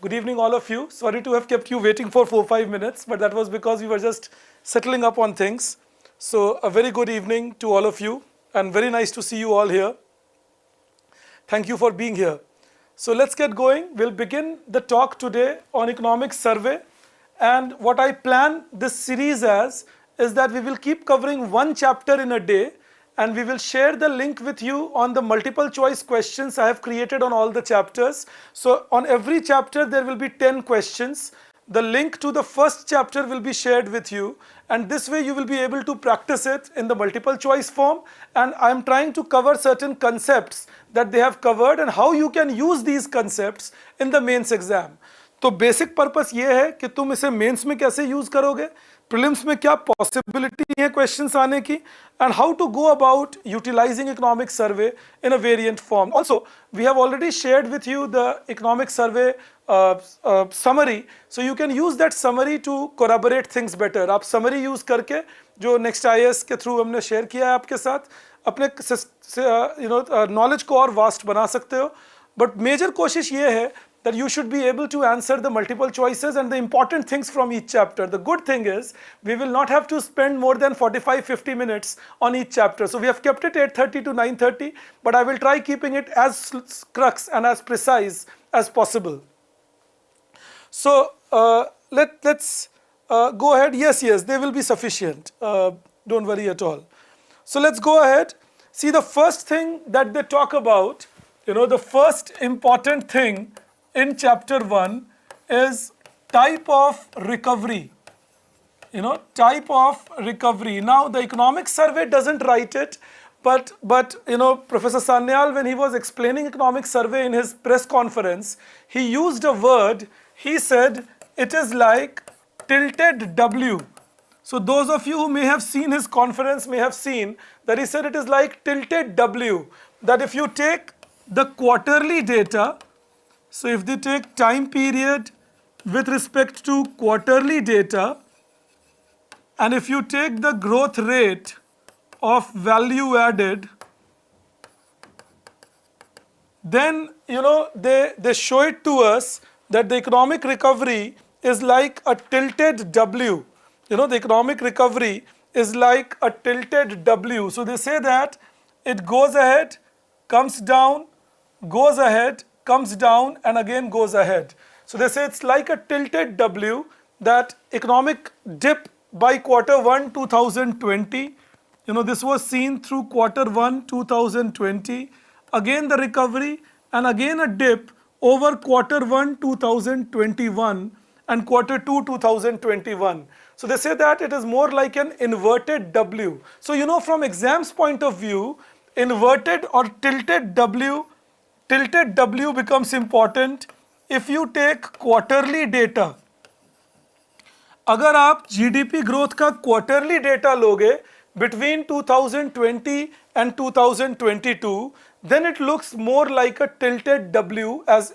Good evening, all of you. Sorry to have kept you waiting for 4-5 minutes, but that was because we were just settling up on things. So a very good evening to all of you, and very nice to see you all here. Thank you for being here. So let's get going. We'll begin the talk today on economic survey. And what I plan this series as is that we will keep covering one chapter in a day, and we will share the link with you on the multiple choice questions I have created on all the chapters. So on every chapter there will be 10 questions. The link to the first chapter will be shared with you, and this way you will be able to practice it in the multiple choice form. And I am trying to cover certain concepts that they have covered and how you can use these concepts in the mains exam. तो basic purpose ये है कि तुम इसे mains में कैसे use करोगे, prelims में क्या पॉसिबिलिटी है क्वेश्चंस आने की, and how to go about utilizing economic survey in a variant form. Also, we have already shared with you the economic survey summary, so you can use that summary to corroborate things better. आप summary use करके जो Next IAS के through हमने share किया है आपके साथ, अपने knowledge को और vast बना सकते हो. But major कोशिश ये है that you should be able to answer the multiple choices and the important things from each chapter. The good thing is we will not have to spend more than 45-50 minutes on each chapter. So we have kept it 8:30 to 9:30, but I will try keeping it as crux and as precise as possible. So let's go ahead. Yes, they will be sufficient. Don't worry at all. So let's go ahead. See, the first thing that they talk about, the first important thing in chapter 1 is type of recovery. Type of recovery. Now the economic survey doesn't write it, but Professor Sanyal, when he was explaining economic survey in his press conference, he used a word. He said it is like tilted W. So those of you who may have seen his conference may have seen that he said it is like tilted W, that if you take the quarterly data, so if they take time period with respect to quarterly data, and if you take the growth rate of value added, then they show it to us that the economic recovery is like a tilted W. The economic recovery is like a tilted W. So they say that it goes ahead, comes down, goes ahead, comes down, and again goes ahead. So they say it's like a tilted W, that economic dip by Q1 2020. This was seen through Q1 2020. Again the recovery, and again a dip over Q1 2021 and Q2 2021. So they say that it is more like an inverted W. So from exams point of view, inverted or tilted W becomes important if you take quarterly data. अगर आप GDP growth का quarterly data लोगे between 2020 and 2022, then it looks more like a tilted W, as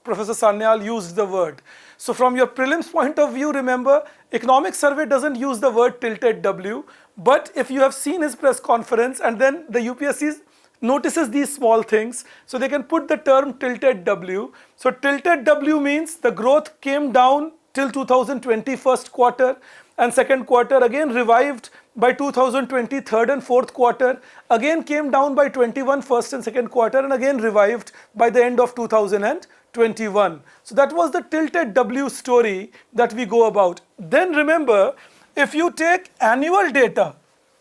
Professor Sanyal used the word. So from your prelims point of view, remember, economic survey doesn't use the word tilted W, but if you have seen his press conference, and then the UPSC notices these small things, so they can put the term tilted W. So tilted W means the growth came down till 2020 first quarter, and second quarter again revived by 2020 third and fourth quarter, again came down by 21 first and second quarter, and again revived by the end of 2021. So that was the tilted W story that we go about. Then remember, if you take annual data,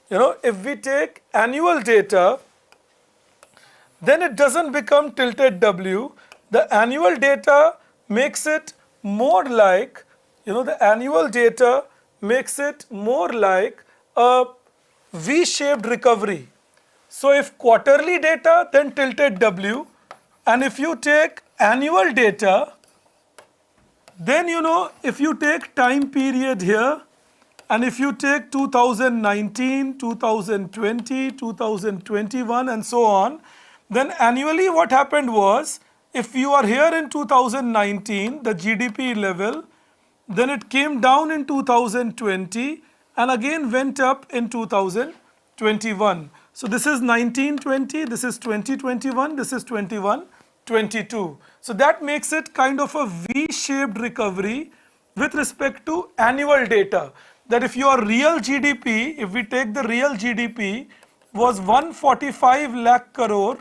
if we take annual data, then it doesn't become tilted W. The annual data makes it more like, the annual data makes it more like a V-shaped recovery. So if quarterly data, then tilted W, and if you take annual data, then if you take time period here, and if you take 2019, 2020, 2021 and so on, then annually what happened was, if you are here in 2019, the GDP level, then it came down in 2020 and again went up in 2021. So this is 1920, this is 2021, this is 21 22. So that makes it kind of a V-shaped recovery with respect to annual data. That if your real GDP, if we take the real GDP, was 145 lakh crore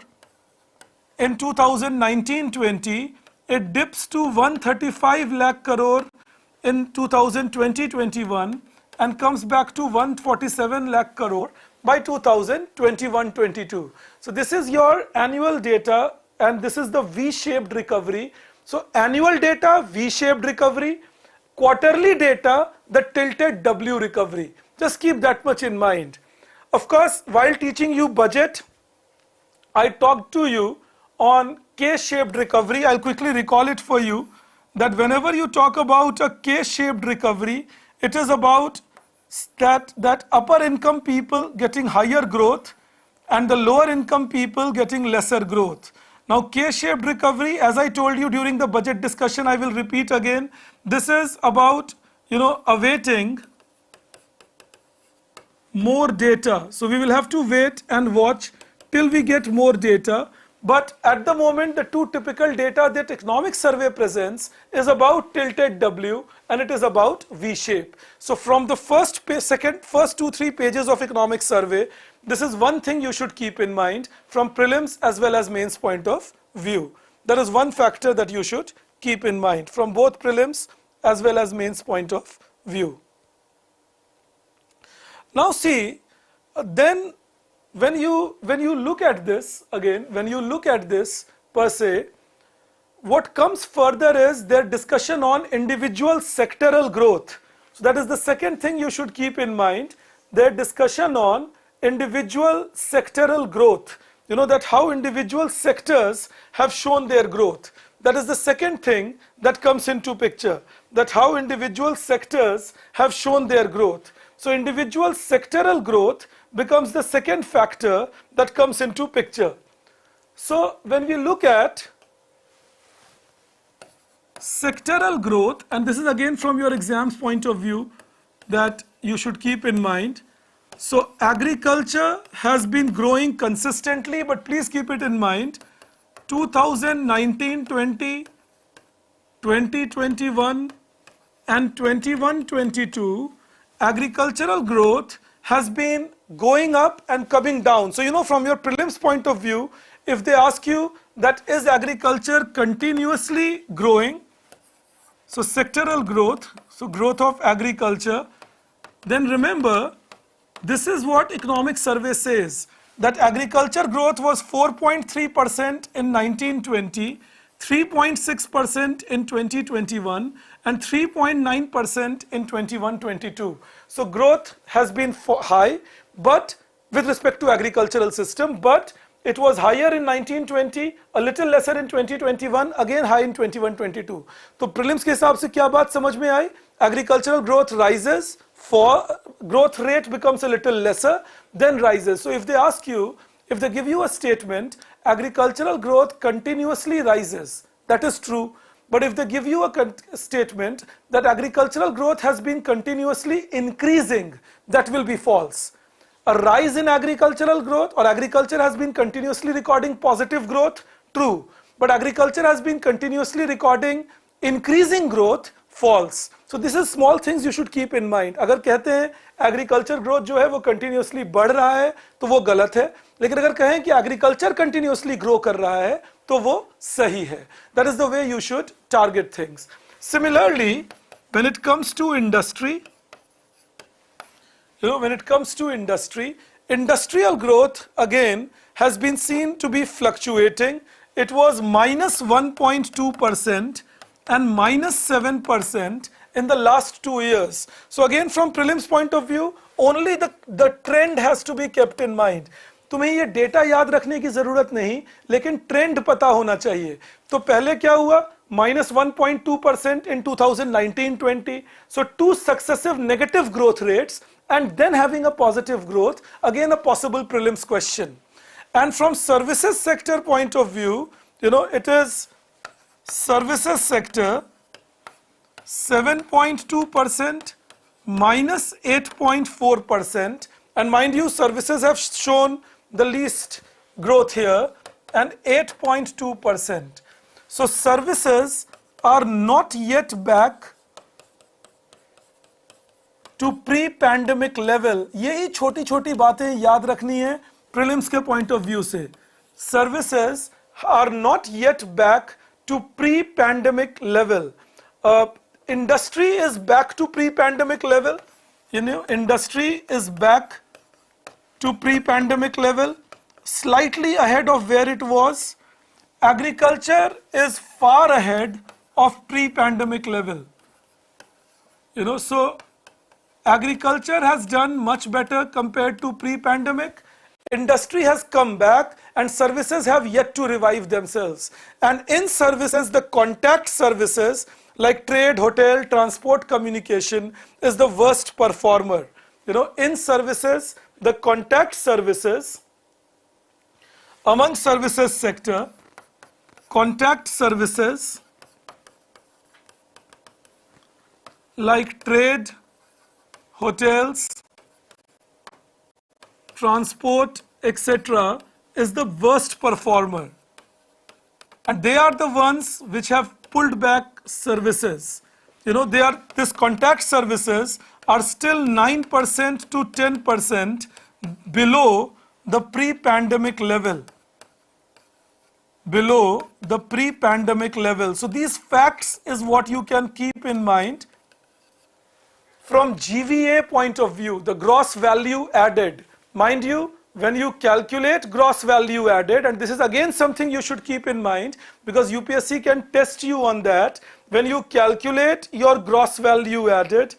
in 2019-20, it dips to 135 lakh crore in 2020-21 and comes back to 147 lakh crore by 2021-22. So this is your annual data and this is the V-shaped recovery. So annual data, V-shaped recovery, quarterly data, the tilted W recovery. Just keep that much in mind. Of course, while teaching you budget, I talked to you on K-shaped recovery. I'll quickly recall it for you, that whenever you talk about a K-shaped recovery, it is about that upper income people getting higher growth and the lower income people getting lesser growth. Now K-shaped recovery, as I told you during the budget discussion, I will repeat again, this is about, awaiting more data. So we will have to wait and watch till we get more data. But at the moment, the two typical data that economic survey presents is about tilted W and it is about V-shape. So from the first 2-3 pages of economic survey, this is one thing you should keep in mind from prelims as well as mains point of view. There is one factor that you should keep in mind from both prelims as well as mains point of view. Now see, then when you look at this again, when you look at this per se, what comes further is their discussion on individual sectoral growth. So that is the second thing you should keep in mind, their discussion on individual sectoral growth. That how individual sectors have shown their growth. That is the second thing that comes into picture, that how individual sectors have shown their growth. So individual sectoral growth becomes the second factor that comes into picture. So when we look at sectoral growth, and this is again from your exams point of view that you should keep in mind. So agriculture has been growing consistently, but please keep it in mind, 2019-20, 2021 and 21-22, agricultural growth has been going up and coming down. So from your prelims point of view, if they ask you that is agriculture continuously growing, so sectoral growth, so growth of agriculture, then remember this is what economic survey says, that agriculture growth was 4.3% in 1920, 3.6% in 2021 and 3.9% in 21-22. So growth has been high, but with respect to agricultural system, but it was higher in 1920, a little lesser in 2021, again high in 21-22. तो prelims के हिसाब से क्या बात समझ में आई? Agricultural growth rises, for growth rate becomes a little lesser, then rises. So if they ask you, if they give you a statement, agricultural growth continuously rises, that is true. But if they give you a statement that agricultural growth has been continuously increasing, that will be false. A rise in agricultural growth or agriculture has been continuously recording positive growth, true. But agriculture has been continuously recording increasing growth, false. So this is small things you should keep in mind. अगर कहते हैं agriculture growth जो है वो continuously बढ़ रहा है तो वो गलत है, लेकिन अगर कहें कि agriculture continuously grow कर रहा है तो वो सही है. That is the way you should target things. Similarly, when it comes to industry, when it comes to industry, industrial growth again has been seen to be fluctuating. It was minus 1.2% and minus 7% in the last 2 years. So again from prelims point of view, only the trend has to be kept in mind. तुम्हें ये data याद रखने की जरूरत नहीं, लेकिन trend पता होना चाहिए. तो पहले क्या हुआ? minus 1.2% in 2019-20. So 2 successive negative growth rates and then having a positive growth, again a possible prelims question. And from services sector point of view, it is services sector 7.2% minus 8.4%. And mind you, services have shown the least growth here. and 8.2%. So services are not yet back to pre-pandemic level. यही छोटी छोटी बातें याद रखनी है prelims के point of view से. Services are not yet back to pre-pandemic level. Industry is back to pre-pandemic level. Industry is back to pre-pandemic level, slightly ahead of where it was. Agriculture is far ahead of pre-pandemic level. So agriculture has done much better compared to pre-pandemic. Industry has come back and services have yet to revive themselves. And in services, the contact services like trade, hotel, transport, communication is the worst performer. In services, the contact services, among services sector, contact services like trade, hotels, transport, etc. is the worst performer. And they are the ones which have pulled back services. This contact services are still 9% to 10% below the pre-pandemic level. Below the pre-pandemic level. So these facts is what you can keep in mind. From GVA point of view, the gross value added. Mind you, when you calculate gross value added, and this is again something you should keep in mind because UPSC can test you on that. When you calculate your gross value added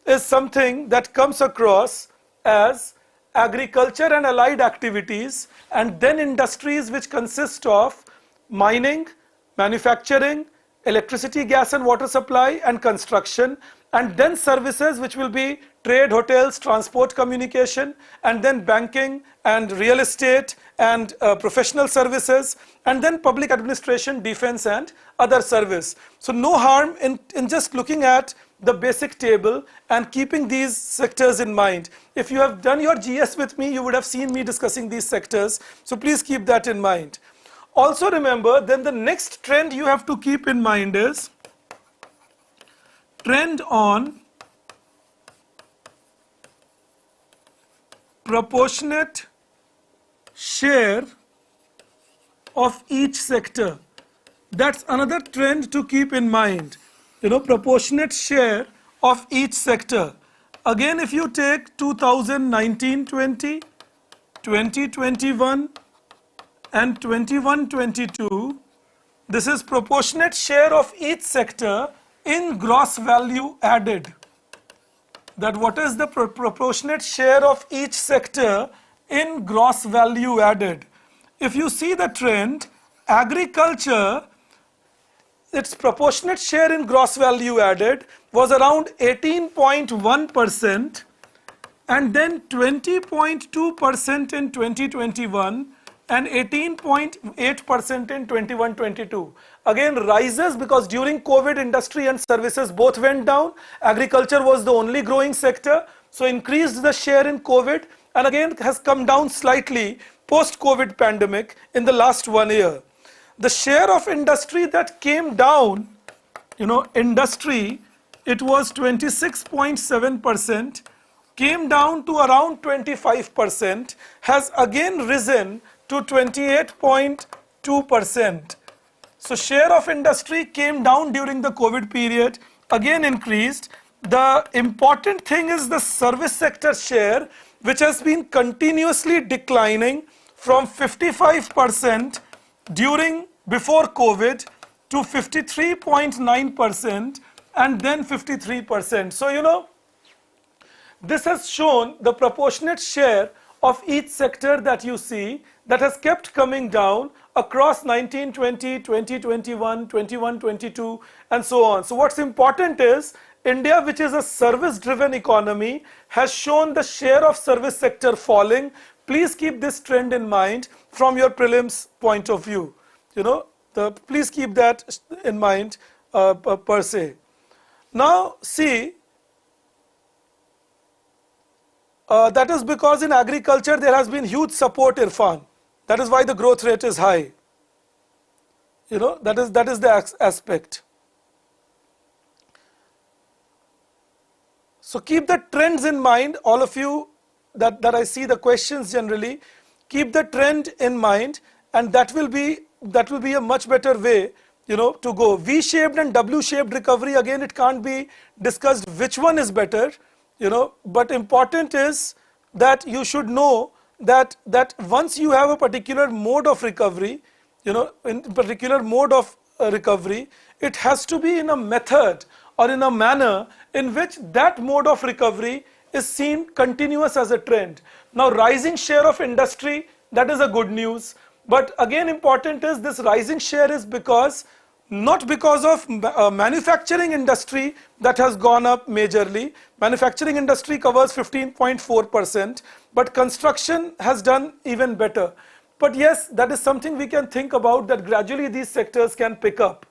is something that comes across as agriculture and allied activities, and then industries which consist of mining, manufacturing, electricity, gas and water supply and construction, and then services which will be trade, hotels, transport, communication, and then banking and real estate and professional services, and then public administration, defense and other service. So no harm in just looking at the basic table and keeping these sectors in mind. If you have done your GS with me, you would have seen me discussing these sectors. So please keep that in mind. Also remember, then the next trend you have to keep in mind is trend on proportionate share of each sector. That's another trend to keep in mind. Proportionate share of each sector. Again, if you take 2019-20, 2021 and 21-22, this is proportionate share of each sector in gross value added. That what is the proportionate share of each sector in gross value added. If you see the trend, agriculture, its proportionate share in gross value added was around 18.1% and then 20.2% in 2021 and 18.8% in 21-22. Again rises because during COVID industry and services both went down. Agriculture was the only growing sector, so increased the share in COVID and again has come down slightly post-COVID pandemic in the last 1 year. The share of industry that came down, industry, it was 26.7%, came down to around 25%, has again risen to 28.2%. So share of industry came down during the COVID period, again increased. The important thing is the service sector share, which has been continuously declining from 55% before COVID to 53.9% and then 53%. So, this has shown the proportionate share of each sector that you see that has kept coming down across 1920, 2021, 21-22 and so on. So what's important is India, which is a service-driven economy, has shown the share of service sector falling. Please keep this trend in mind from your prelims point of view. Please keep that in mind per se. Now see, that is because in agriculture there has been huge support, Irfan. That is why the growth rate is high. That is the aspect. So keep the trends in mind, all of you that I see the questions generally, keep the trend in mind, and that will be a much better way to go. V-shaped and W-shaped recovery, again it can't be discussed which one is better, but important is that you should know that once you have a particular mode of recovery, in particular mode of recovery, it has to be in a method or in a manner in which that mode of recovery is seen continuous as a trend. Now, rising share of industry, that is a good news, but again important is this rising share is not because of manufacturing industry that has gone up majorly. Manufacturing industry covers 15.4%, but construction has done even better. But yes, that is something we can think about, that gradually these sectors can pick up.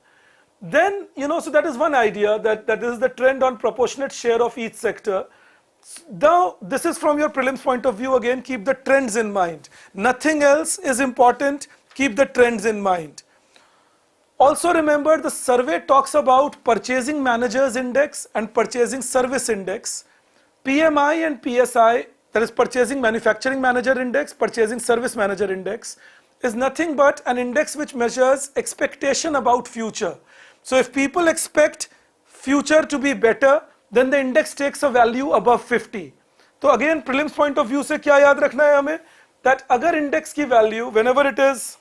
Then, so that is one idea, that is the trend on proportionate share of each sector. Now, this is from your prelims point of view. Again, keep the trends in mind. Nothing else is important. Keep the trends in mind. Also remember, the survey talks about purchasing managers index and purchasing service index. PMI and PSI, that is purchasing manufacturing manager index, purchasing service manager index, is nothing but an index which measures expectation about future. So if people expect future to be better, then the index takes a value above 50. So again, prelims point of view से क्या याद रखना है हमें, that अगर index की value, whenever it is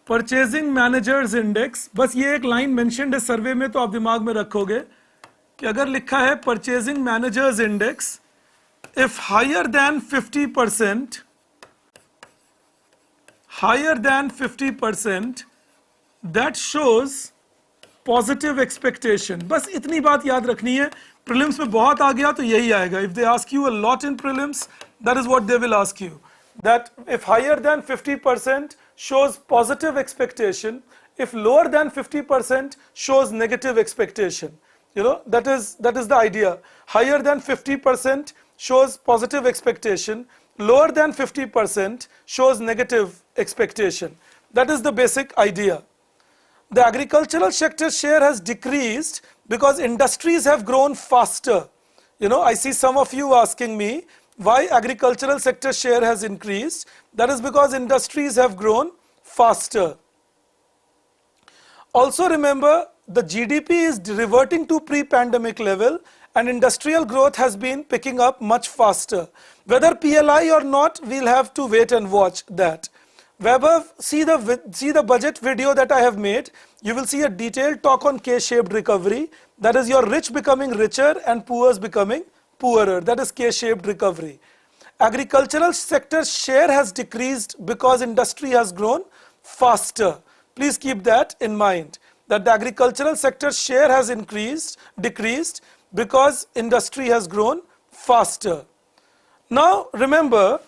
purchasing managers index, बस ये एक line mentioned है survey में, तो आप दिमाग में रखोगे कि अगर लिखा है purchasing managers index, if higher than 50%, that shows positive expectation. बस इतनी बात याद रखनी है. Prelims में बहुत आ गया तो यही आएगा. If they ask you a lot in prelims, that is what they will ask you. That if higher than 50% shows positive expectation, if lower than 50% shows negative expectation. That is the idea. Higher than 50% shows positive expectation, lower than 50% shows negative expectation. That is the basic idea. The agricultural sector share has decreased because industries have grown faster. I see some of you asking me why agricultural sector share has increased. That is because industries have grown faster. Also remember, the GDP is reverting to pre-pandemic level and industrial growth has been picking up much faster. Whether PLI or not, we'll have to wait and watch that. Weber, see the budget video that I have made. You will see a detailed talk on K-shaped recovery. That is your rich becoming richer and poor becoming poorer. That is K-shaped recovery. Agricultural sector share has decreased because industry has grown faster. Please keep that in mind, that the agricultural sector share has decreased because industry has grown faster. Now remember,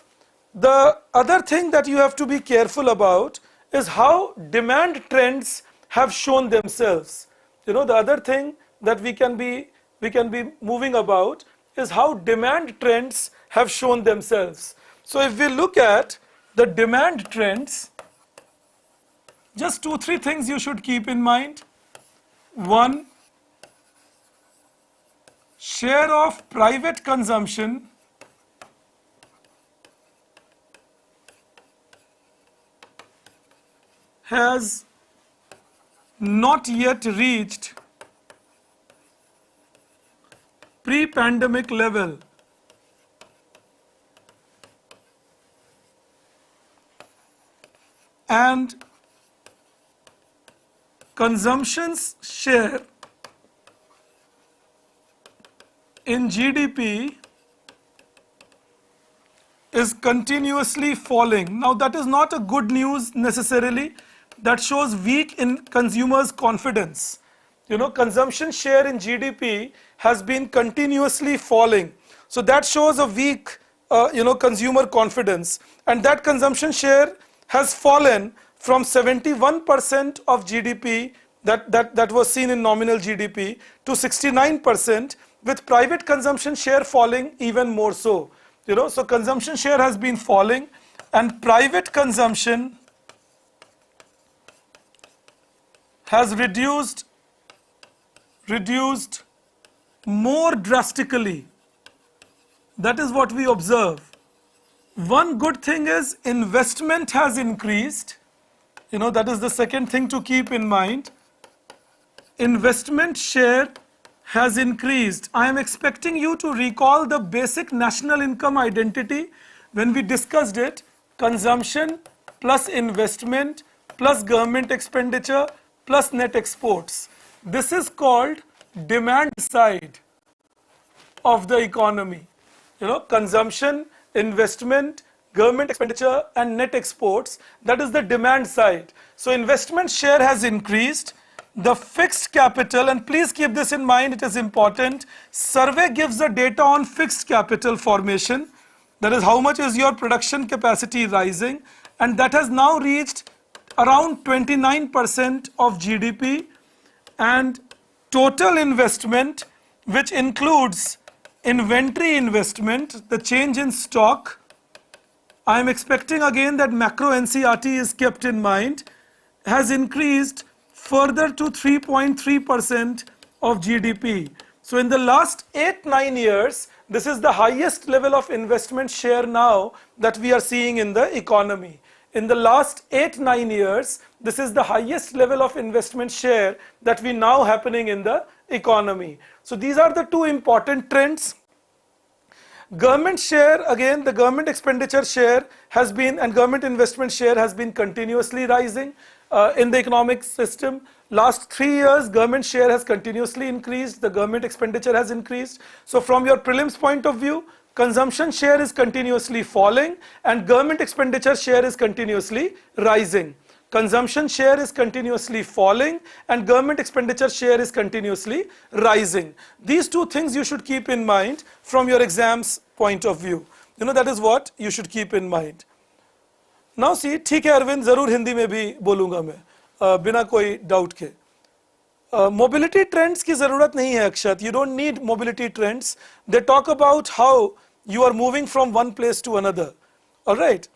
the other thing that you have to be careful about is how demand trends have shown themselves. The other thing that we can be moving about is how demand trends have shown themselves. So if we look at the demand trends, just 2-3 things you should keep in mind. One, share of private consumption has not yet reached pre-pandemic level. And consumption's share in GDP is continuously falling. Now that is not a good news necessarily. That shows weak in consumers' confidence. Consumption share in GDP has been continuously falling. So that shows a weak, consumer confidence. And that consumption share has fallen from 71% of GDP that was seen in nominal GDP to 69%, with private consumption share falling even more so. So consumption share has been falling, and private consumption has reduced more drastically. That is what we observe. One good thing is investment has increased. That is the second thing to keep in mind. Investment share has increased. I am expecting you to recall the basic national income identity when we discussed it. Consumption plus investment plus government expenditure plus net exports. This is called demand side of the economy. Consumption, investment, government expenditure and net exports, that is the demand side. So investment share has increased. The fixed capital, and please keep this in mind, it is important. Survey gives the data on fixed capital formation. That is how much is your production capacity rising, and that has now reached around 29% of GDP. And total investment, which includes inventory investment, the change in stock, I am expecting again that macro NCERT is kept in mind, has increased further to 3.3% of GDP. So in the last 8-9 years, this is the highest level of investment share now that we are seeing in the economy. In the last 8-9 years, this is the highest level of investment share that we now happening in the economy. So these are the two important trends. Government share, again, the government expenditure share has been, and government investment share has been continuously rising in the economic system. Last 3 years, government share has continuously increased, the government expenditure has increased. So from your prelims point of view, consumption share is continuously falling and government expenditure share is continuously rising. Consumption share is continuously falling and government expenditure share is continuously rising. These two things you should keep in mind from your exams point of view. That is what you should keep in mind. Now see, ठीक है अरविंद, जरूर हिंदी में भी बोलूंगा मैं बिना कोई doubt के. Mobility trends की जरूरत नहीं है अक्षत. You don't need mobility trends. They talk about how you are moving from one place to another. All right.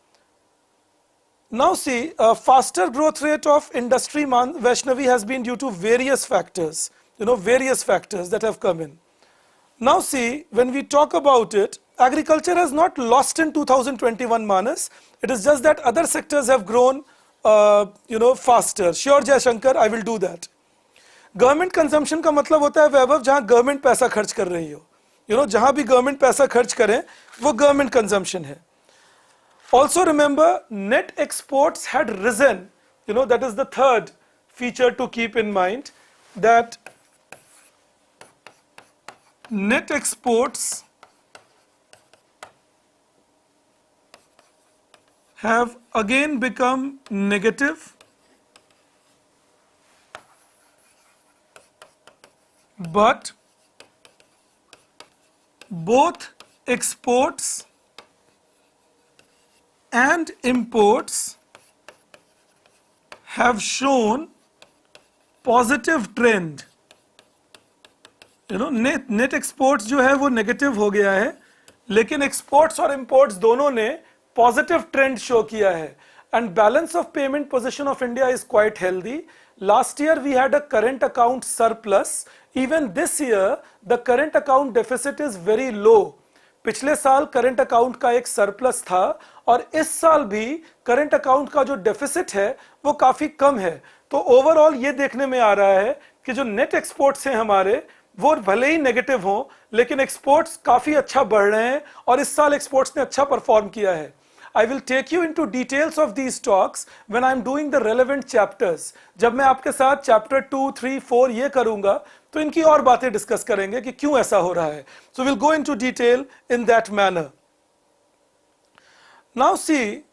Now see, a faster growth rate of industry, Vaishnavi, has been due to various factors. Various factors that have come in. Now see, when we talk about it, agriculture has not lost in 2021, Manas. It is just that other sectors have grown, faster. Sure, Jayashankar, I will do that. Government consumption का मतलब होता है वैभव जहां government पैसा खर्च कर रही हो. जहां भी गवर्नमेंट पैसा खर्च करें वो गवर्नमेंट कंजम्पशन है. Also remember, net exports had risen. That is the third feature to keep in mind, that net exports have again become negative, but both exports and imports have shown positive trend. net exports जो है वो negative हो गया है, लेकिन exports और imports दोनों ने positive trend show किया है. And balance of payment position of India is quite healthy. Last year we had a current account surplus. Even this year the current account deficit is very low. पिछले साल current account का एक surplus था और इस साल भी current account का जो डेफिसिट है वो काफी कम है. तो ओवरऑल ये देखने में आ रहा है कि जो नेट एक्सपोर्ट्स हैं हमारे वो भले ही नेगेटिव हो लेकिन एक्सपोर्ट्स काफी अच्छा बढ़ रहे हैं और इस साल एक्सपोर्ट्स ने अच्छा परफॉर्म किया है. I will take you into details of these talks when I am doing the relevant chapters. जब मैं आपके साथ chapter 2, 3, 4 ये करूंगा तो इनकी और बातें डिस्कस करेंगे कि क्यों ऐसा हो रहा है. So we'll go into detail in that manner. Now see,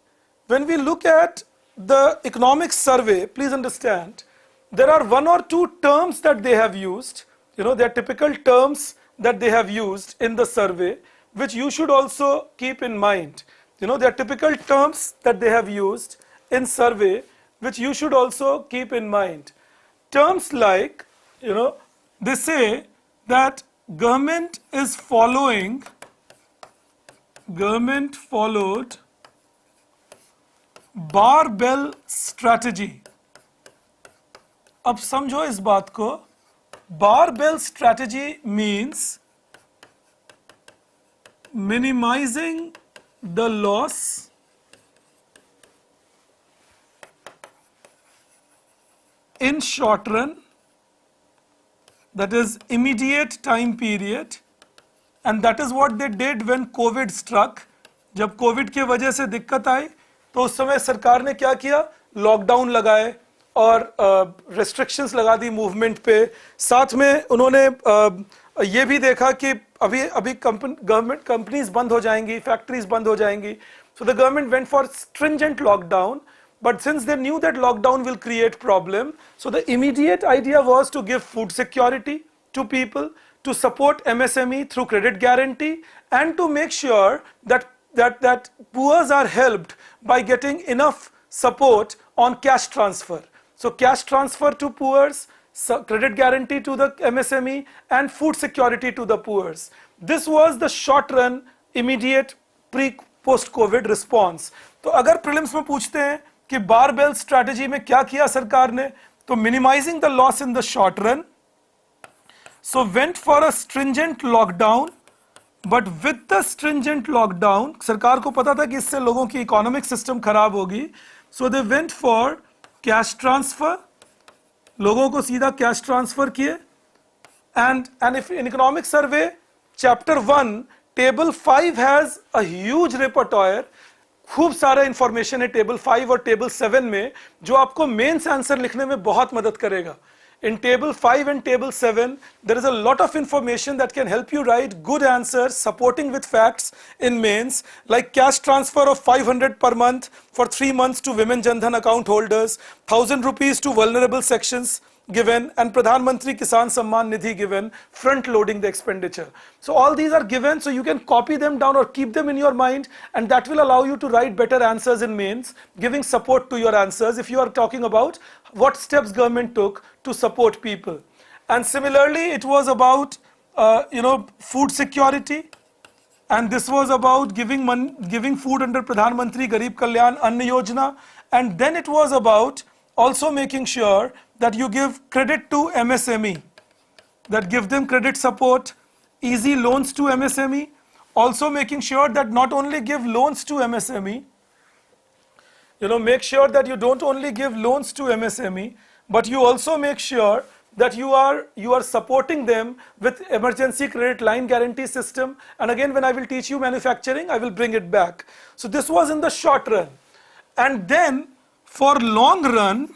when we look at the economic survey, please understand, there are one or two terms that they have used. They are typical terms that they have used in the survey, which you should also keep in mind. There are typical terms that they have used in survey, which you should also keep in mind. Terms like, they say that government is following government followed barbell strategy. अब समझो इस बात को, barbell strategy means minimizing the loss in short run, that is immediate time period, and that is what they did when COVID struck. जब Covid की वजह से दिक्कत आई तो उस समय सरकार ने क्या किया, लॉकडाउन लगाए और रेस्ट्रिक्शंस लगा दी मूवमेंट पे। साथ में उन्होंने ये भी देखा कि अभी गवर्नमेंट कंपनीज बंद हो जाएंगी, फैक्ट्रीज बंद हो जाएंगी, so the government went for stringent lockdown. But since they knew that lockdown will create problem, so the immediate idea was to give food security to people, to support MSME through credit guarantee, and to make sure that poors are helped by getting enough support on cash transfer. So cash transfer to poors, credit guarantee to the MSME, and food security to the poors. This was the short run, immediate post COVID response. तो अगर prelims में पूछते हैं कि barbell strategy में क्या किया सरकार ने, तो minimizing the loss in the short run, so went for a stringent lockdown, but with the stringent lockdown सरकार को पता था कि इससे लोगों की इकोनॉमिक सिस्टम खराब होगी, so they went for cash transfer, लोगों को सीधा कैश ट्रांसफर किए, and if in economic survey chapter 1 table 5 has a huge repertoire, खूब सारा इंफॉर्मेशन है टेबल 5 और टेबल 7 में जो आपको मेंस आंसर लिखने में बहुत मदद करेगा. In table 5 and table 7, there is a lot of information that can help you write good answers supporting with facts in mains, like cash transfer of 500 per month for 3 months to women Jan Dhan account holders, 1,000 rupees to vulnerable sections given, and Pradhan Mantri Kisan Samman Nidhi given, front loading the expenditure. So all these are given, so you can copy them down or keep them in your mind, and that will allow you to write better answers in mains, giving support to your answers if you are talking about what steps government took to support people. And similarly, it was about food security, and this was about giving food under Pradhan Mantri Garib Kalyan Anna Yojana, and then it was about also making sure that you give credit to MSME, that give them credit support, easy loans to MSME, also making sure that not only give loans to MSME, make sure that you don't only give loans to MSME, but you also make sure that you are supporting them with emergency credit line guarantee system. And again, when I will teach you manufacturing, I will bring it back. So this was in the short run. And then for long run,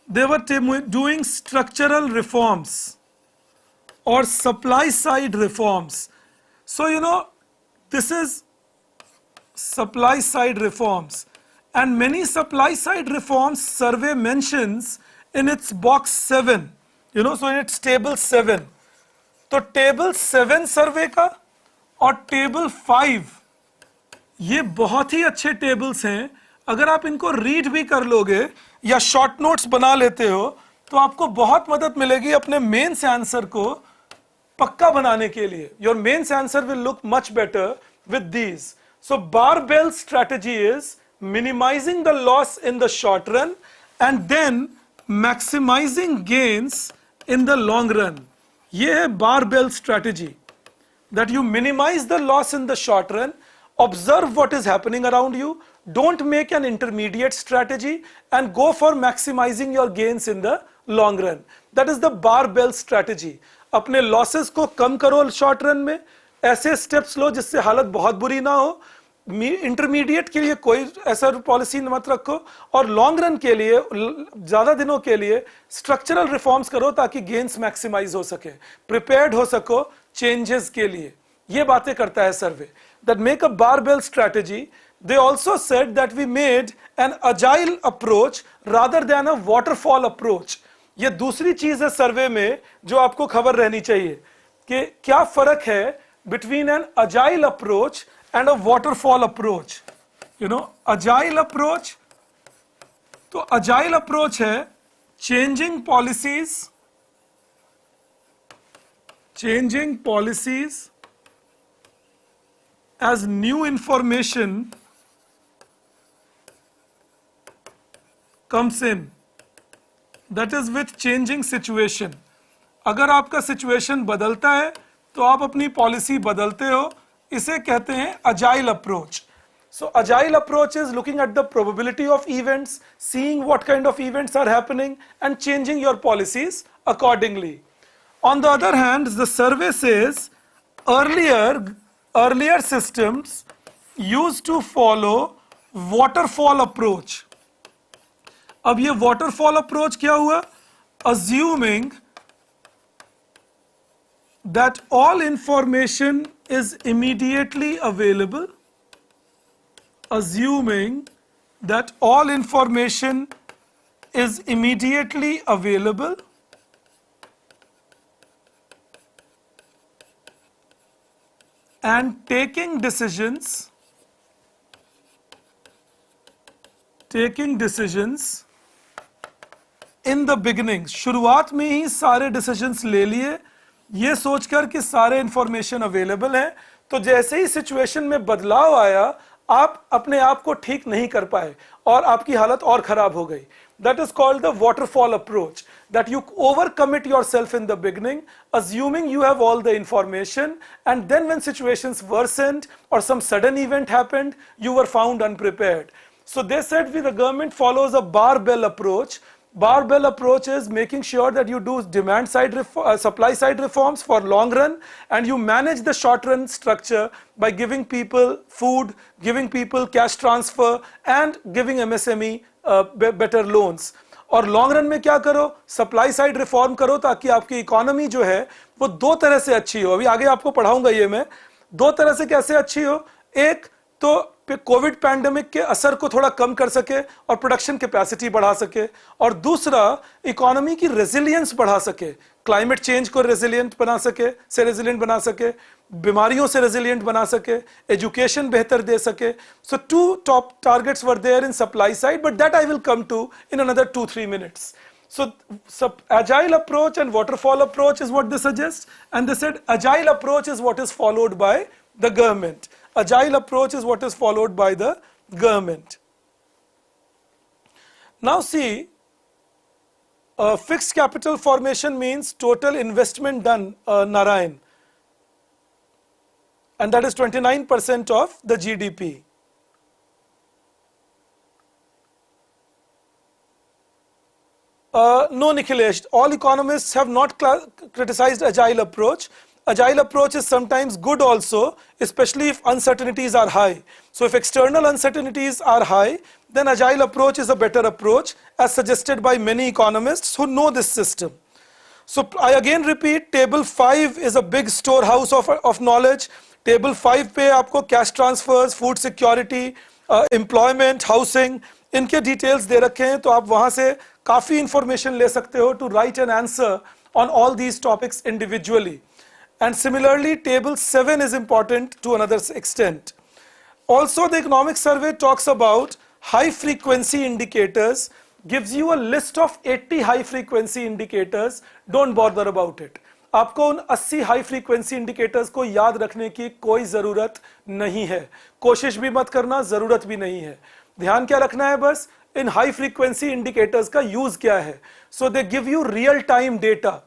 they were doing structural reforms or supply side reforms. So this is supply side reforms, and many supply side reforms survey mentions in its box 7, so in its table 7. तो table 7 सर्वे का और table 5 ये बहुत ही अच्छे tables हैं. अगर आप इनको रीड भी कर लोगे या शॉर्ट नोट्स बना लेते हो तो आपको बहुत मदद मिलेगी अपने मेंस आंसर को पक्का बनाने के लिए. Your mains answer will look much better with these. So barbell strategy is minimizing the loss in the short run and then maximizing gains in the long run. ये है barbell strategy, that you minimize the loss in the short run, observe what is happening around you, don't make an intermediate strategy, and go for maximizing your gains in the long run. That is the barbell strategy. अपने losses को कम करो short run में, ऐसे steps लो जिससे हालत बहुत बुरी ना हो. इंटरमीडिएट के लिए कोई ऐसा पॉलिसी मत रखो, और लॉन्ग रन के लिए ज्यादा दिनों के लिए स्ट्रक्चरल रिफॉर्म्स करो ताकि गेन्स मैक्सिमाइज हो सके, प्रिपेयर्ड हो सको चेंजेस के लिए. ये बातें करता है survey. That make a barbell strategy. They also said that we made an agile approach rather than a waterfall approach. ये दूसरी चीज है सर्वे में जो आपको खबर रहनी चाहिए कि क्या फर्क है between an agile approach and a waterfall approach. Agile approach, तो agile approach है changing policies as new information comes in, that is with changing situation. अगर आपका सिचुएशन बदलता है तो आप अपनी पॉलिसी बदलते हो, इसे कहते हैं agile approach. So agile approach is looking at the probability of events, seeing what kind of events are happening and changing your policies accordingly. On the other hand, the survey says earlier systems used to follow waterfall approach. अब ये waterfall approach क्या हुआ? Assuming that all information is immediately available, assuming that all information is immediately available and taking decisions in the beginning. शुरुआत में ही सारे decisions ले लिए, ये सोचकर कि सारे इंफॉर्मेशन अवेलेबल है, तो जैसे ही सिचुएशन में बदलाव आया आप अपने आप को ठीक नहीं कर पाए और आपकी हालत और खराब हो गई. That is called the waterfall approach, that you overcommit yourself in the beginning, assuming you have all the information, and then when situations worsened or some sudden event happened, you were found unprepared. So they said the government follows a barbell approach. Barbell approach is making sure that you do demand side supply side reforms for long run, and you manage the short run structure by giving people food, giving people cash transfer and giving MSME better loans. और long run में क्या करो? Supply side reform करो ताकि आपकी economy जो है वो दो तरह से अच्छी हो. अभी आगे आपको पढ़ाऊंगा ये मैं. दो तरह से कैसे अच्छी हो? एक तो कोविड पैंडेमिक के असर को थोड़ा कम कर सके और प्रोडक्शन कैपेसिटी बढ़ा सके, और दूसरा इकोनॉमी की रेजिलियंस बढ़ा सके, क्लाइमेट चेंज को रेजिलियंट बना सके, बीमारियों से रेजिलियंट बना सके, एजुकेशन बेहतर दे सके. So two top targets were there in supply side, but that I will come to in another 2-3 minutes. So agile approach and waterfall approach is what they suggest, and they said agile approach is what is followed by the government. Agile approach is what is followed by the government. Now see, fixed capital formation means total investment done, Narayan, and that is 29% of the GDP. No, Nikhilesh, all economists have not criticized agile approach. Agile approach is sometimes good also, especially if uncertainties are high. So if external uncertainties are high, then agile approach is a better approach, as suggested by many economists who know this system. So I again repeat, table 5 is a big storehouse of knowledge. Table 5 पे आपको cash transfers, food security, employment, housing, इनके details दे रखे हैं, तो आप वहाँ से काफ़ी information ले सकते हो to write an answer on all these topics individually. And similarly, table 7 is important to another extent. Also, the economic survey talks about high frequency indicators, gives you a list of 80 high frequency indicators. Don't bother about it. आपको उन 80 high frequency indicators को याद रखने की कोई ज़रूरत नहीं है, कोशिश भी मत करना, ज़रूरत भी नहीं है. ध्यान क्या रखना है? बस इन हाई फ्रीक्वेंसी इंडिकेटर्स का यूज़ क्या है. So they give you real time data,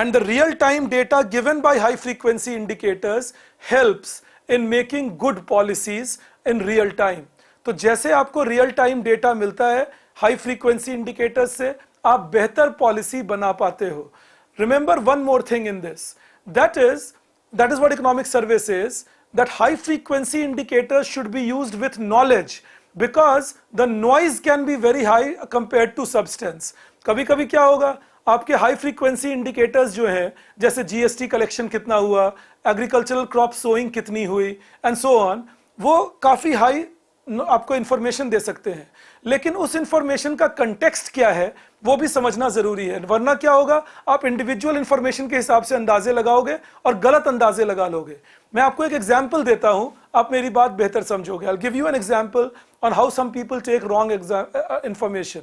and the real time data given by high frequency indicators helps in making good policies in real time. तो जैसे आपको real time data मिलता है high frequency indicators से, आप बेहतर policy बना पाते हो. Remember one more thing in this, that is what economic survey says, that high frequency indicators should be used with knowledge, because the noise can be very high compared to substance. कभी कभी क्या होगा, आपके high frequency indicators जो हैं, जैसे GST collection कितना हुआ, एग्रीकल्चरल क्रॉप सोइंग कितनी हुई एंड सो ऑन, वो काफ़ी हाई आपको इन्फॉर्मेशन दे सकते हैं, लेकिन उस इन्फॉर्मेशन का कंटेक्स्ट क्या है वो भी समझना ज़रूरी है. वरना क्या होगा, आप इंडिविजुअल इन्फॉर्मेशन के हिसाब से अंदाजे लगाओगे और गलत अंदाजे लगा लोगे. मैं आपको एक एग्जाम्पल देता हूँ, आप मेरी बात बेहतर समझोगे. I will give you an example on how some people take wrong information.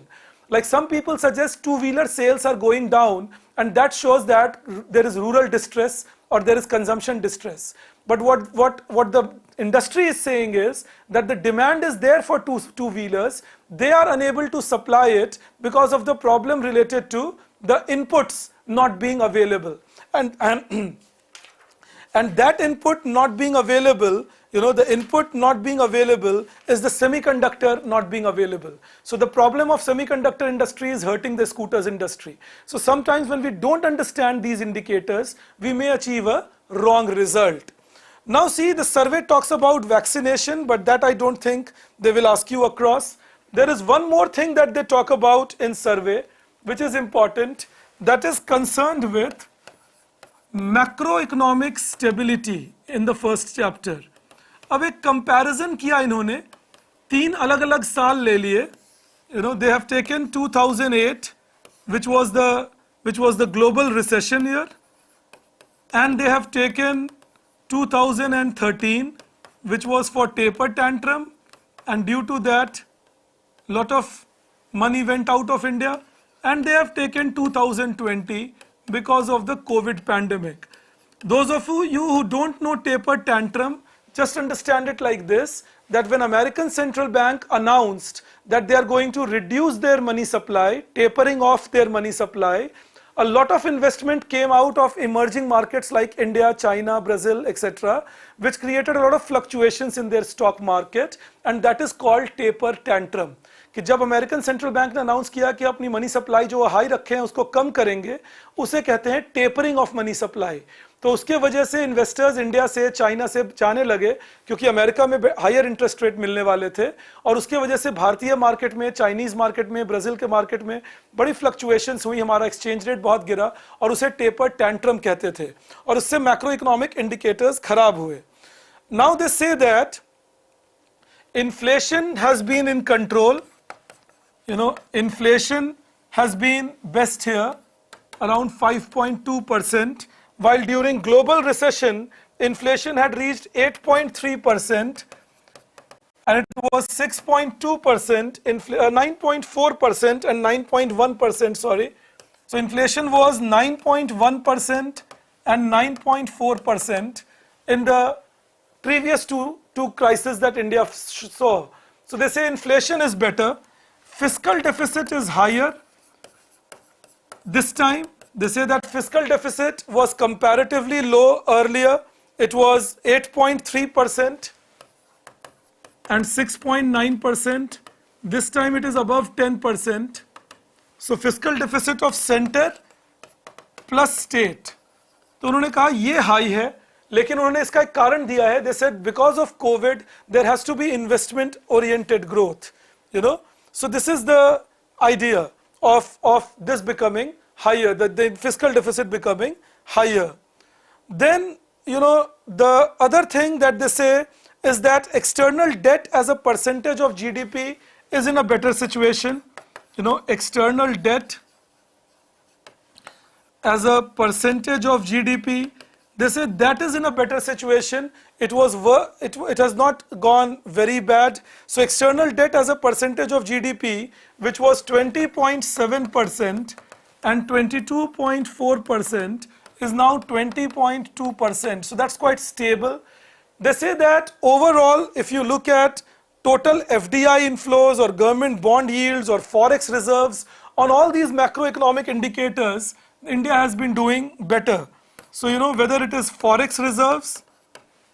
Like some people suggest two-wheeler sales are going down, and that shows that there is rural distress or there is consumption distress. But what the industry is saying is that the demand is there for two-wheelers. They are unable to supply it because of the problem related to the inputs not being available. And that input not being available, the input not being available is the semiconductor not being available. So the problem of semiconductor industry is hurting the scooters industry. So sometimes when we don't understand these indicators, we may achieve a wrong result. Now see, the survey talks about vaccination, but that I don't think they will ask you across. There is one more thing that they talk about in survey, which is important, that is concerned with macroeconomic stability in the first chapter. अब एक comparison किया इन्होंने, 3 अलग-अलग साल ले लिए. They have taken 2008, which was the global recession year, and they have taken 2013, which was for taper tantrum, and due to that, lot of money went out of India, and they have taken 2020 because of the COVID pandemic. Those of you who don't know taper tantrum, just understand it like this, that when American Central Bank announced that they are going to reduce their money supply, tapering off their money supply, a lot of investment came out of emerging markets like India, China, Brazil, etc., which created a lot of fluctuations in their stock market, and that is called taper tantrum. कि जब American central bank ने announce किया कि अपनी money supply जो high रखे हैं उसको कम करेंगे, उसे कहते हैं टेपरिंग ऑफ मनी सप्लाई. तो उसके वजह से इन्वेस्टर्स इंडिया से, चाइना से जाने लगे, क्योंकि अमेरिका में हायर इंटरेस्ट रेट मिलने वाले थे, और उसके वजह से भारतीय मार्केट में, चाइनीज मार्केट में, ब्राजील के मार्केट में बड़ी फ्लक्चुएशंस हुई, हमारा एक्सचेंज रेट बहुत गिरा, और उसे टेपर टैंट्रम कहते थे, और उससे मैक्रो इकोनॉमिक इंडिकेटर्स खराब हुए. Now they say that inflation has been in control. Inflation has been best here, around 5.2%, while during global recession, inflation had reached 8.3%, and it was 6.2%, 9.4% and 9.1%, sorry. So inflation was 9.1% and 9.4% in the previous two crises that India saw. So they say inflation is better. Fiscal deficit is higher. This time, they say that fiscal deficit was comparatively low earlier. It was 8.3% and 6.9%. This time it is above 10%. So fiscal deficit of center plus state. तो उन्होंने कहा ये high है, लेकिन उन्होंने इसका एक कारण दिया है. They said because of COVID, there has to be investment oriented growth. So this is the idea of this becoming higher, the fiscal deficit becoming higher. Then, the other thing that they say is that external debt as a percentage of GDP is in a better situation. External debt as a percentage of GDP, they say that is in a better situation. It has not gone very bad. So external debt as a percentage of GDP, which was 20.7% and 22.4%, is now 20.2%. So that's quite stable. They say that overall, if you look at total FDI inflows or government bond yields or forex reserves, on all these macroeconomic indicators, India has been doing better. So whether it is forex reserves,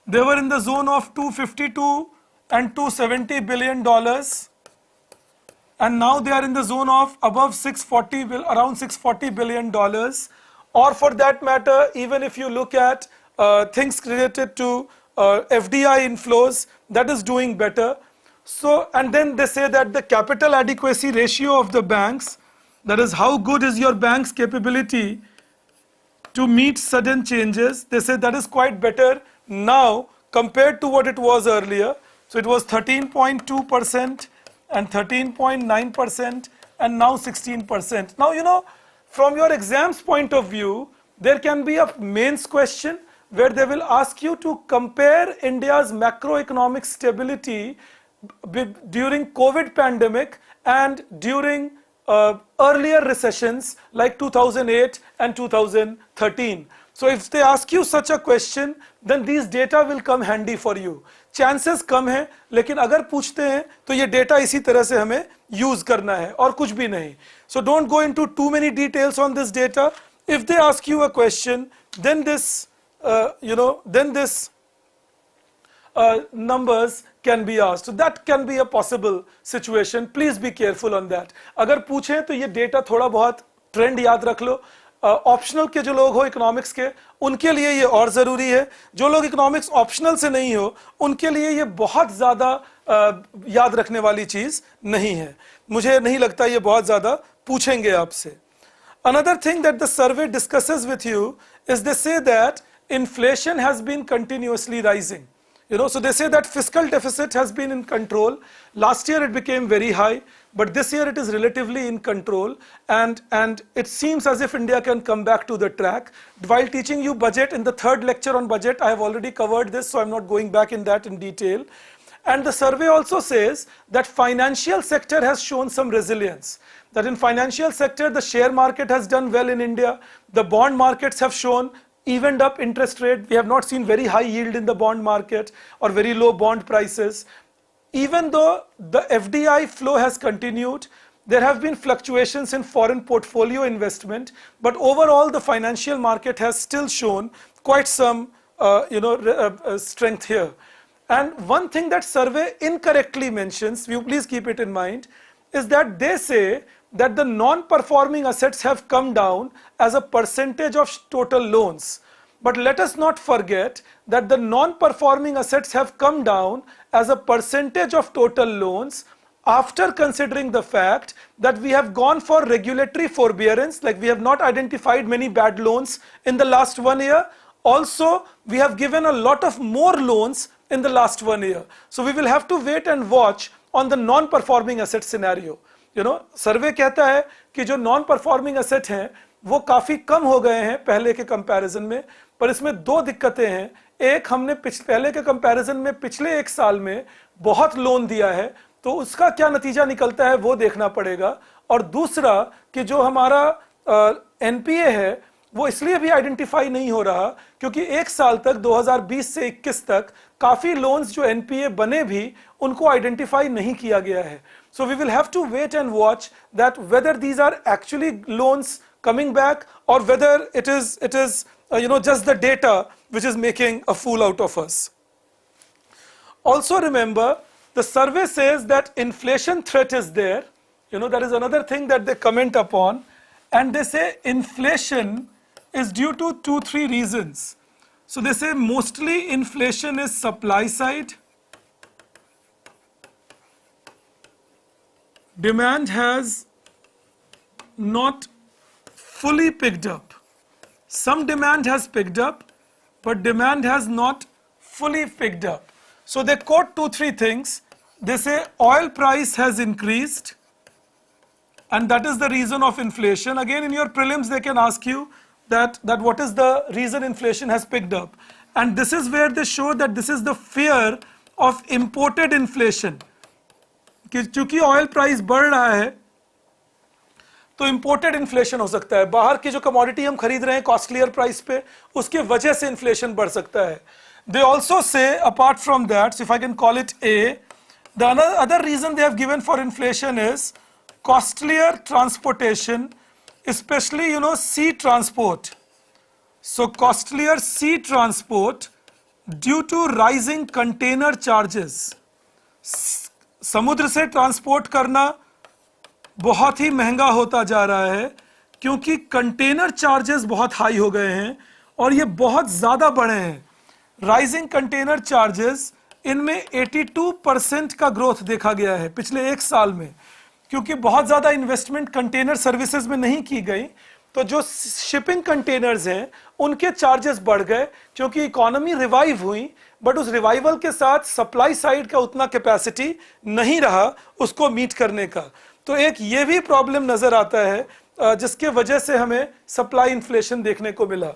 they were in the zone of 252 and 270 billion dollars, and now they are in the zone of above around 640 billion dollars. Or for that matter, even if you look at things related to FDI inflows, that is doing better. So, and then they say that the capital adequacy ratio of the banks, that is how good is your bank's capability to meet sudden changes, they say that is quite better now compared to what it was earlier. So it was 13.2% and 13.9% and now 16%. Now, from your exams point of view, there can be a mains question where they will ask you to compare India's macroeconomic stability during COVID pandemic and during earlier recessions like 2008 and 2013. So if they ask you such a question, then these data will come handy for you. Chances कम है, लेकिन अगर पूछते हैं तो ये data इसी तरह से हमें यूज करना है और कुछ भी नहीं. So don't go into too many details on this data. If they ask you a question, then this numbers can be asked. So that can be a possible situation. Please be careful on that. अगर पूछें तो ये data थोड़ा बहुत trend याद रख लो. Optional के जो लोग हो इकोनॉमिक्स के, उनके लिए ये और ज़रूरी है. जो लोग इकोनॉमिक्स ऑप्शनल से नहीं हो, उनके लिए ये बहुत ज़्यादा याद रखने वाली चीज़ नहीं है. मुझे नहीं लगता ये बहुत ज़्यादा पूछेंगे आपसे. Another thing that the survey discusses with you is they say that inflation has been continuously rising. So they say that fiscal deficit has been in control. Last year it became very high, but this year it is relatively in control, and it seems as if India can come back to the track. While teaching you budget in the third lecture on budget, I have already covered this, so I'm not going back in that in detail. And the survey also says that financial sector has shown some resilience. That in financial sector, the share market has done well in India. The bond markets have shown evened up interest rate. We have not seen very high yield in the bond market or very low bond prices. Even though the FDI flow has continued, there have been fluctuations in foreign portfolio investment, but overall the financial market has still shown quite some strength here. And one thing that survey incorrectly mentions, you please keep it in mind, is that they say that the non-performing assets have come down as a percentage of total loans. But let us not forget that the non-performing assets have come down as a percentage of total loans after considering the fact that we have gone for regulatory forbearance, like we have not identified many bad loans in the last 1 year. Also, we have given a lot of more loans in the last 1 year. So we will have to wait and watch on the non-performing asset scenario. सर्वे कहता है कि जो non performing asset हैं वो काफी कम हो गए हैं पहले के कंपैरिजन में, पर इसमें दो दिक्कतें हैं. एक, हमने पहले के कंपैरिजन में पिछले 1 साल में बहुत लोन दिया है, तो उसका क्या नतीजा निकलता है वो देखना पड़ेगा. और दूसरा कि जो हमारा एनपीए है वो इसलिए भी आइडेंटिफाई नहीं हो रहा क्योंकि 1 साल तक 2020 से 21 तक काफी लोन्स जो एनपीए बने भी उनको आइडेंटिफाई नहीं किया गया है. So we will have to wait and watch that whether these are actually loans coming back or whether it is just the data which is making a fool out of us. Also remember, the survey says that inflation threat is there. That is another thing that they comment upon, and they say inflation is due to 2-3 reasons. So they say mostly inflation is supply side. Demand has not fully picked up. Some demand has picked up, but demand has not fully picked up. So they quote 2-3 things. They say oil price has increased, and that is the reason of inflation. Again, in your prelims, they can ask you that what is the reason inflation has picked up. And this is where they show that this is the fear of imported inflation. कि चूंकि oil price बढ़ रहा है तो imported inflation हो सकता है. बाहर की जो कमोडिटी हम खरीद रहे हैं कॉस्टलियर प्राइस पे, उसके वजह से इन्फ्लेशन बढ़ सकता है. They also say apart from that, if I can call it a, the other reason they have given for inflation is costlier transportation, specially sea transport. So costlier sea transport due to rising container charges. समुद्र से transport करना बहुत ही महंगा होता जा रहा है क्योंकि कंटेनर चार्जेस बहुत हाई हो गए हैं और ये बहुत ज़्यादा बढ़े हैं. राइजिंग कंटेनर चार्जेस, इनमें 82% का ग्रोथ देखा गया है पिछले 1 साल में, क्योंकि बहुत ज़्यादा इन्वेस्टमेंट कंटेनर सर्विसेज में नहीं की गई, तो जो शिपिंग कंटेनर्स हैं उनके चार्जेस बढ़ गए क्योंकि इकोनॉमी रिवाइव हुई, बट उस रिवाइवल के साथ सप्लाई साइड का उतना कैपेसिटी नहीं रहा उसको मीट करने का. तो एक ये भी प्रॉब्लम नजर आता है जिसके वजह से हमें सप्लाई इन्फ्लेशन देखने को मिला.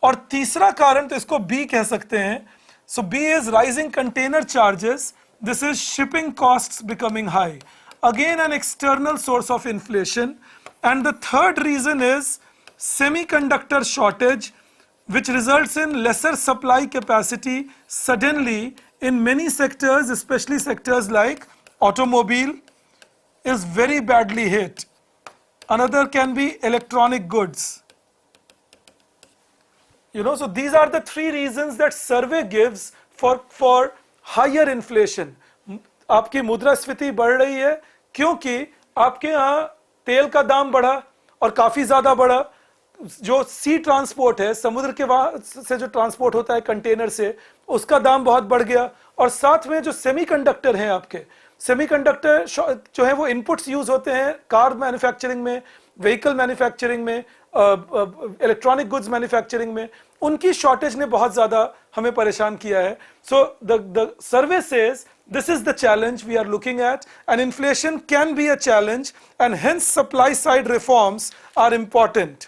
और तीसरा कारण तो इसको बी कह सकते हैं. So B is rising container charges, this is shipping costs becoming high. again an external source of inflation. And the third reason is semiconductor shortage, which results in lesser supply capacity suddenly in many sectors, especially sectors like automobile is very badly hit. Another can be electronic goods. So these are the three reasons that survey gives for higher inflation. आपकी मुद्रास्फीति बढ़ रही है क्योंकि आपके यहाँ तेल का दाम बढ़ा और काफी ज्यादा बढ़ा. जो सी ट्रांसपोर्ट है, समुद्र के वहां से जो ट्रांसपोर्ट होता है कंटेनर से, उसका दाम बहुत बढ़ गया. और साथ में जो सेमीकंडक्टर हैं, आपके सेमीकंडक्टर जो है वो इनपुट्स यूज होते हैं कार मैन्युफैक्चरिंग में, व्हीकल मैन्युफैक्चरिंग में, इलेक्ट्रॉनिक गुड्स मैन्युफैक्चरिंग में, उनकी शॉर्टेज ने बहुत ज्यादा हमें परेशान किया है. So the survey says this is the challenge we are looking at, and inflation can be a challenge, and hence supply side reforms are important.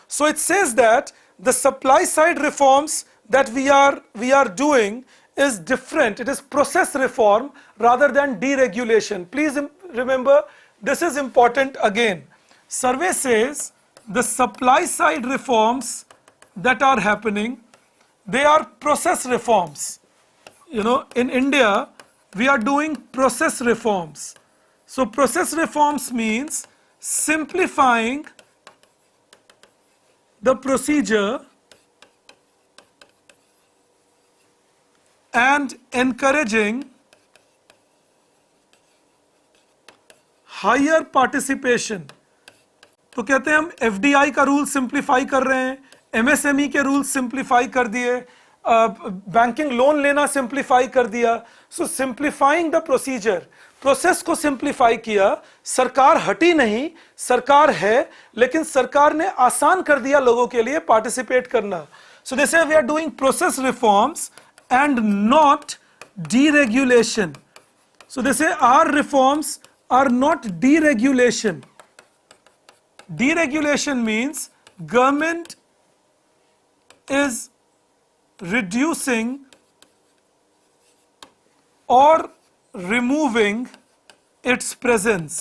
So it says that the supply side reforms that we are doing is different. It is process reform rather than deregulation. Please remember, this is important again. Survey says the supply side reforms that are happening, they are process reforms. In India, we are doing process reforms. So process reforms means simplifying the procedure and encouraging higher participation. तो कहते हैं हम FDI का rule simplify कर रहे हैं, MSME के rule simplify कर दिए, बैंकिंग लोन लेना सिंप्लीफाई कर दिया. सो सिंप्लीफाइंग द प्रोसीजर, प्रोसेस को सिंप्लीफाई किया. सरकार हटी नहीं, सरकार है, लेकिन सरकार ने आसान कर दिया लोगों के लिए पार्टिसिपेट करना. So this we are doing process reforms and not deregulation. So this our reforms are not deregulation. Deregulation means government is reducing or removing its presence.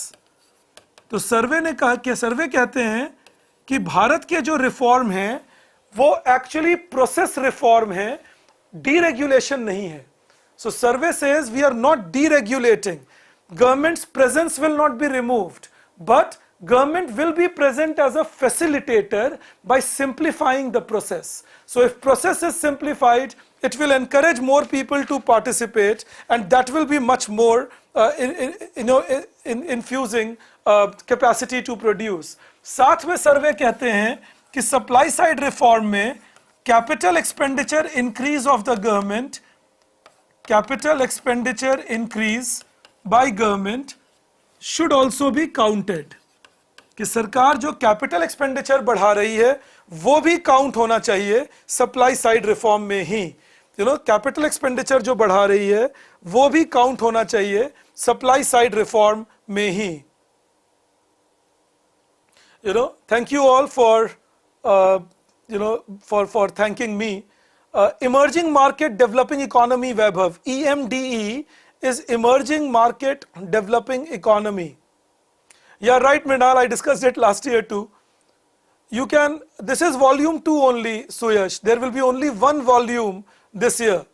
तो सर्वे ने कहा कि सर्वे कहते हैं कि भारत के जो रिफॉर्म है वो एक्चुअली प्रोसेस रिफॉर्म है, डीरेगुलेशन नहीं है. So survey says we are not deregulating. Government's presence will not be removed, but government will be present as a facilitator by simplifying the process. So if process is simplified, it will encourage more people to participate, and that will be much more infusing capacity to produce. साथ में सर्वे कहते हैं कि supply side reform में capital expenditure increase of the government, capital expenditure increase by government should also be counted. कि सरकार जो capital expenditure बढ़ा रही है वो भी काउंट होना चाहिए सप्लाई साइड रिफॉर्म में ही. कैपिटल एक्सपेंडिचर जो बढ़ा रही है वो भी काउंट होना चाहिए सप्लाई साइड रिफॉर्म में ही. Thank you all for for thanking me. Emerging Market Developing Economy, Vaibhav, EMDE is Emerging Market Developing Economy. Yeah, right, Mrinal, I discussed it last year too. You can, this is volume 2 only, Suyash. There will be only one volume this year.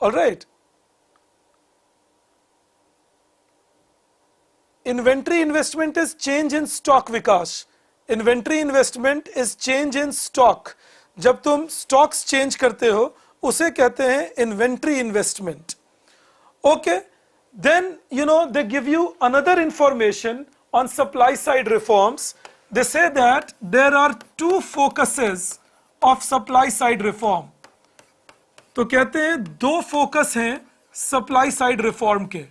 All right. Inventory investment is change in stock, Vikas. Inventory investment is change in stock. जब तुम stocks change करते हो, उसे कहते हैं inventory investment. Okay. Then, they give you another information on supply side reforms. They say that there are 2 focuses of supply side reform. तो कहते हैं 2 focus हैं supply side reform के.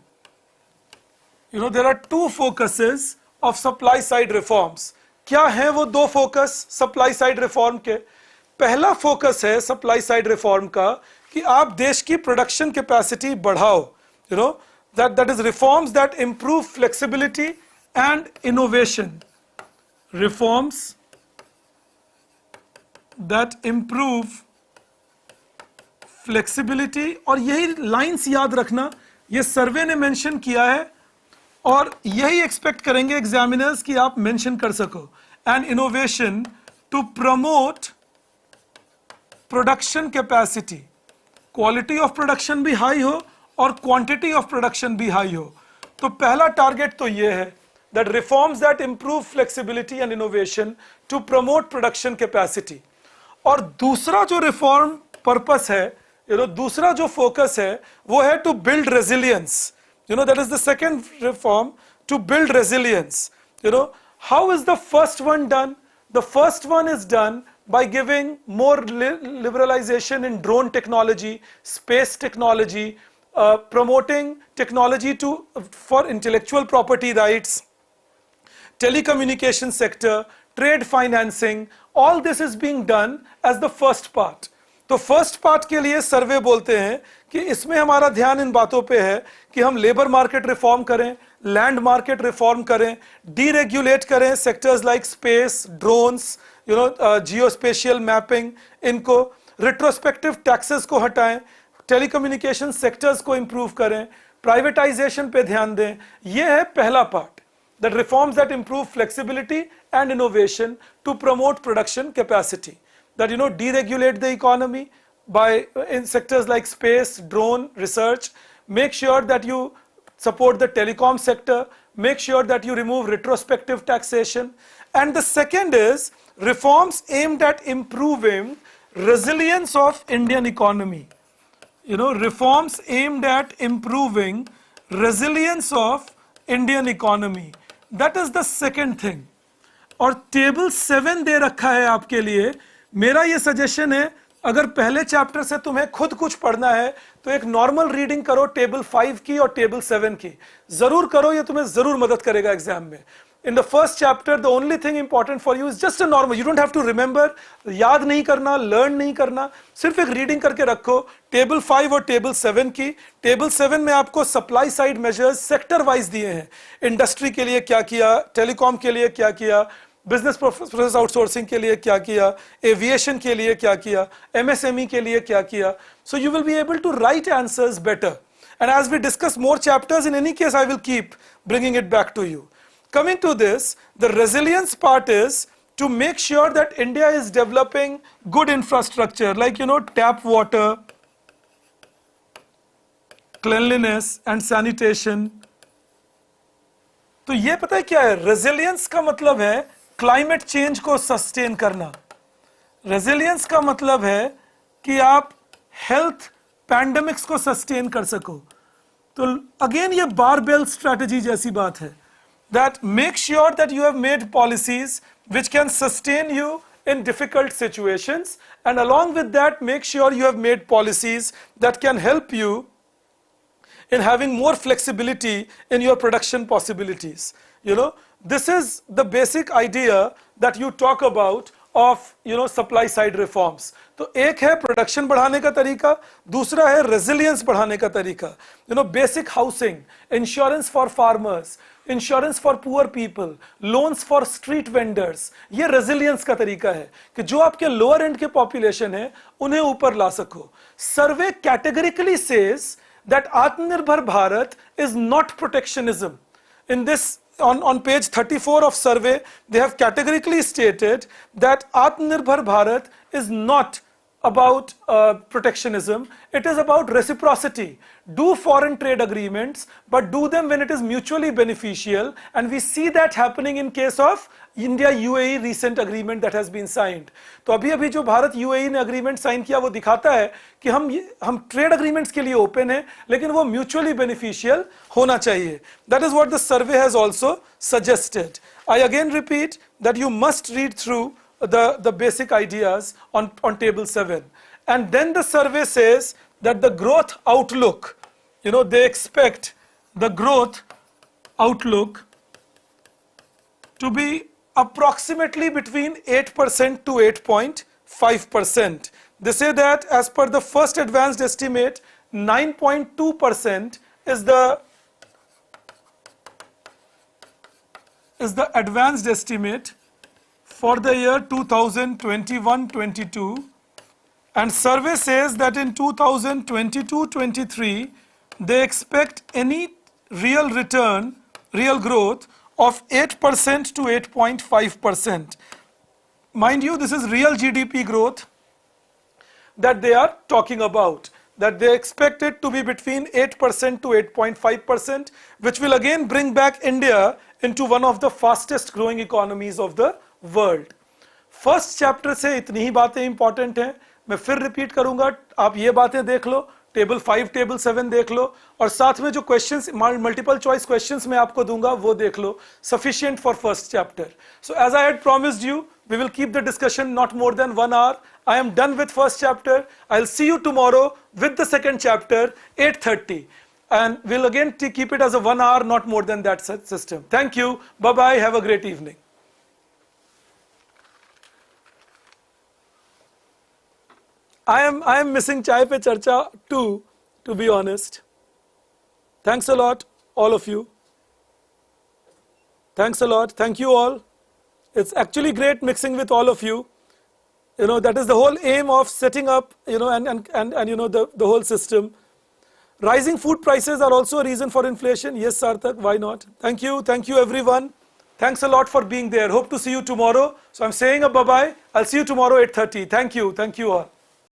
There are 2 focuses of supply side reforms. क्या हैं वो 2 focus supply side reform के? पहला focus है supply side reform का कि आप देश की production capacity बढ़ाओ. That is reforms that improve flexibility and innovation. Reforms that improve flexibility. और यही लाइंस याद रखना, ये सर्वे ने मेंशन किया है और यही एक्सपेक्ट करेंगे एग्जामिनर्स कि आप मेंशन कर सको, and innovation to promote production capacity, quality of production भी हाई हो और क्वांटिटी ऑफ प्रोडक्शन भी हाई हो। तो पहला टारगेट तो ये है that reforms that improve flexibility and innovation to promote production capacity. और दूसरा जो रिफॉर्म पर्पस है, दूसरा जो फोकस है वो है to build resilience. that is the second reform, to build resilience. How is the first one done? The first one is done by giving more liberalization in drone technology, space technology, promoting technology for intellectual property rights, telecommunication sector, trade financing. All this is being done as the first part. तो first part के लिए सर्वे बोलते हैं कि इसमें हमारा ध्यान इन बातों पे है कि हम लेबर मार्केट रिफॉर्म करें, लैंड मार्केट रिफॉर्म करें, डीरेगुलेट करें sectors like space, drones, geospatial mapping, इनको रिट्रोस्पेक्टिव टैक्सेस को हटाएं, टेलीकम्युनिकेशन सेक्टर्स को इंप्रूव करें, प्राइवेटाइजेशन पे ध्यान दें। ये है पहला part, that reforms that improve flexibility and innovation to promote production capacity, that deregulate the economy by in sectors like space, drone, research. Make sure that you support the telecom sector, make sure that you remove retrospective taxation. And the second is reforms aimed at improving resilience of Indian economy. Reforms aimed at improving resilience of Indian economy. That is the second thing. और table 7 दे रखा है आपके लिए। मेरा ये suggestion है, अगर पहले चैप्टर से तुम्हें खुद कुछ पढ़ना है तो एक नॉर्मल रीडिंग करो टेबल 5 की और टेबल 7 की, जरूर करो, ये तुम्हें जरूर मदद करेगा एग्जाम में। In the first chapter the only thing important for you is just a normal, you don't have to remember, याद नहीं करना, लर्न नहीं करना, सिर्फ एक रीडिंग करके रखो टेबल 5 और टेबल 7 की। टेबल 7 में आपको supply side measures sector wise दिए हैं, इंडस्ट्री के लिए क्या किया, टेलीकॉम के लिए क्या किया, बिजनेस प्रोसेस आउटसोर्सिंग के लिए क्या किया, एविएशन के लिए क्या किया, एमएसएमई के लिए क्या किया। So you will be able to write answers better, and as we discuss more chapters in any case I will keep bringing it back to you. Coming to this, the resilience part is to make sure that India is developing good infrastructure like tap water, cleanliness and sanitation. तो ये पता है क्या है, resilience का मतलब है climate change को सस्टेन करना। रेजिलियंस का मतलब है कि आप हेल्थ पैंडेमिक्स को सस्टेन कर सको। तो अगेन ये बारबेल स्ट्रैटेजी जैसी बात है, that make sure that you have made policies which can sustain you in difficult situations, and along with that make sure you have made policies that can help you in having more flexibility in your production possibilities. This is the basic idea that you talk about of supply side reforms. तो एक है production बढ़ाने का तरीका, दूसरा है resilience बढ़ाने का तरीका। Basic housing, insurance for farmers, insurance for poor people, loans for street vendors, ये रेजिलियंस का तरीका है कि जो आपके लोअर एंड के पॉपुलेशन है उन्हें ऊपर ला सको। सर्वे कैटेगरिकली सेज दैट आत्मनिर्भर Bharat is not protectionism. In this on page 34 of survey, they have categorically stated that Atmanirbhar Bharat is not about protectionism, it is about reciprocity. Do foreign trade agreements, but do them when it is mutually beneficial, and we see that happening in case of India UAE recent agreement that has been signed. तो अभी जो Bharat UAE ने agreement sign किया वो दिखाता है कि हम trade agreements के लिए open हैं, लेकिन वो mutually beneficial होना चाहिए. That is what the survey has also suggested. I again repeat that you must read through the basic ideas on table 7, and then the survey says that the growth outlook, they expect the growth outlook to be approximately between 8% to 8.5%. They say that as per the first advanced estimate, 9.2% is the advanced estimate for the year 2021-22, and survey says that in 2022-23 they expect any real return real growth of 8% to 8.5%. Mind you, this is real GDP growth that they are talking about, that they expect it to be between 8% to 8.5%, which will again bring back India into one of the fastest growing economies of the world. First chapter से इतनी ही बातें important हैं, मैं फिर repeat करूंगा, आप ये बातें देख लो, टेबल 5 टेबल 7 देख लो, और साथ में जो क्वेश्चंस मल्टीपल चॉइस क्वेश्चंस मैं आपको दूंगा वो देख लो, sufficient for first chapter. So as I had promised you, we will keep the discussion not more than 1 hour. I am done with first chapter. I'll see you tomorrow with the second chapter 8:30, and we'll again keep it as a 1 hour, not more than that system. Thank you. Bye bye. Have a great evening. I am missing chai pe charcha too, to be honest. Thanks a lot, all of you. Thanks a lot. Thank you all. It's actually great mixing with all of you. You know, that is the whole aim of setting up, you know, and you know, the whole system. Rising food prices are also a reason for inflation. Yes, Sarthak, why not? Thank you everyone. Thanks a lot for being there. Hope to see you tomorrow. So I'm saying a bye-bye. I'll see you tomorrow 8:30. Thank you all.